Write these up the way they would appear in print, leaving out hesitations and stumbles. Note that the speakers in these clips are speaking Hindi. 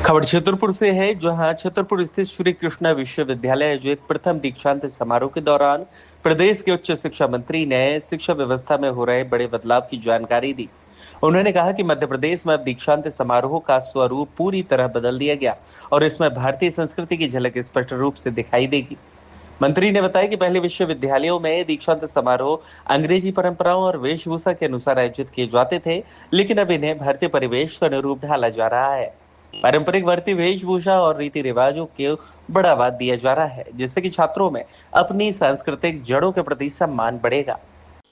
खबर छतरपुर से है, जहां छतरपुर स्थित श्री कृष्णा विश्वविद्यालय आयोजित प्रथम दीक्षांत समारोह के दौरान प्रदेश के उच्च शिक्षा मंत्री ने शिक्षा व्यवस्था में हो रहे बड़े बदलाव की जानकारी दी। उन्होंने कहा कि मध्य प्रदेश में अब दीक्षांत समारोह का स्वरूप पूरी तरह बदल दिया गया और इसमें भारतीय संस्कृति की झलक स्पष्ट रूप से दिखाई देगी। मंत्री ने बताया कि पहले विश्वविद्यालयों में दीक्षांत समारोह अंग्रेजी परंपराओं और वेशभूषा के अनुसार आयोजित किए जाते थे, लेकिन अब इन्हें भारतीय परिवेश का अनुरूप ढाला जा रहा है। पारंपरिक भारतीय वेशभूषा और रीति रिवाजों को बढ़ावा दिया जा रहा है, जिससे कि छात्रों में अपनी सांस्कृतिक जड़ों के प्रति सम्मान बढ़ेगा।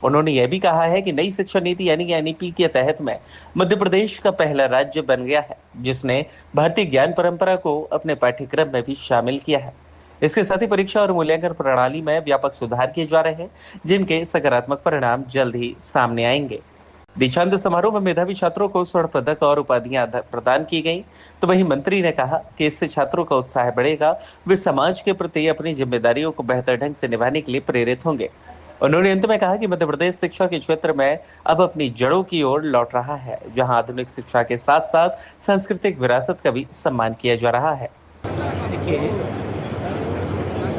उन्होंने यह भी कहा है कि नई शिक्षा नीति यानी कि एनईपी के तहत में मध्य प्रदेश का पहला राज्य बन गया है जिसने भारतीय ज्ञान परंपरा को अपने पाठ्यक्रम में भी शामिल किया है। इसके साथ ही परीक्षा और मूल्यांकन प्रणाली में व्यापक सुधार किए जा रहे हैं, जिनके सकारात्मक परिणाम जल्द ही सामने आएंगे। दीक्षांत समारोह में मेधावी छात्रों को स्वर्ण पदक और उपाधियां प्रदान की गई। तो वहीं मंत्री ने कहा कि इससे छात्रों का उत्साह बढ़ेगा, वे समाज के प्रति अपनी जिम्मेदारियों को बेहतर ढंग से निभाने के लिए प्रेरित होंगे। उन्होंने अंत में कहा कि मध्य प्रदेश शिक्षा के क्षेत्र में अब अपनी जड़ों की ओर लौट रहा है, जहां आधुनिक शिक्षा के साथ साथ सांस्कृतिक विरासत का भी सम्मान किया जा रहा है। देखिए,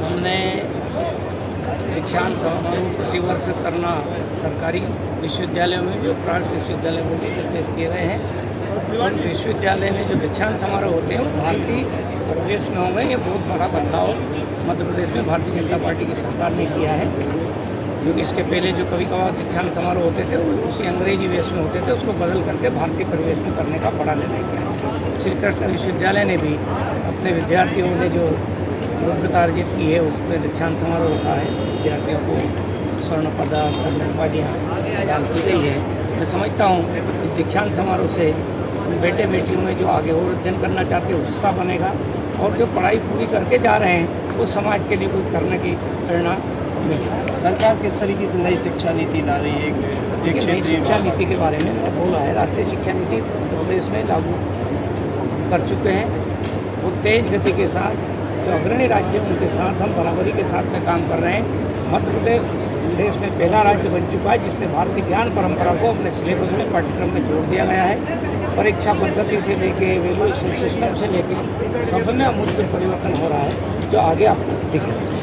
हमने दीक्षांत समारोह प्रतिवर्ष करना सरकारी विश्वविद्यालयों में भी और प्राइवेट विश्वविद्यालयों में भी निर्देश किए गए हैं। और विश्वविद्यालय में जो दीक्षांत समारोह होते हैं वो भारतीय परिवेश में होंगे। ये बहुत बड़ा बदलाव मध्य प्रदेश में भारतीय जनता पार्टी की सरकार ने किया है, क्योंकि इसके पहले जो कभी कभार दीक्षांत समारोह होते थे वो उसी अंग्रेजी वेश में होते थे, उसको बदल करके भारतीय परिवेश में करने का बड़ा निर्णय किया है। श्री कृष्ण विश्वविद्यालय ने भी अपने विद्यार्थियों ने जो योग्यता अर्जित की है उसमें दीक्षांत समारोह होता है। विद्यार्थियों को स्वर्ण पदक और उपाधियाँ प्रदान की गई है। मैं समझता हूँ इस दीक्षांत समारोह से बेटे बेटियों में जो आगे और अध्ययन करना चाहते हैं उत्साह बनेगा, और जो पढ़ाई पूरी करके जा रहे हैं वो समाज के लिए कुछ करने की प्रेरणा मिलेगी। सरकार किस तरीके से नई शिक्षा नीति ला रही है? एक नई शिक्षा नीति के बारे में मैंने बोला है, राष्ट्रीय शिक्षा नीति प्रदेश में लागू कर चुके हैं। वो तेज गति के साथ जो अग्रणी राज्य हैं उनके साथ हम बराबरी के साथ में काम कर रहे हैं। मध्य प्रदेश देश में पहला राज्य बन चुका है जिसने भारतीय ज्ञान परंपरा को अपने सिलेबस में पाठ्यक्रम में जोड़ दिया गया है। परीक्षा पद्धति से लेके वैल्यूएशन सिस्टम से लेके सब में अमूल परिवर्तन हो रहा है, जो आगे आपको दिखेगा।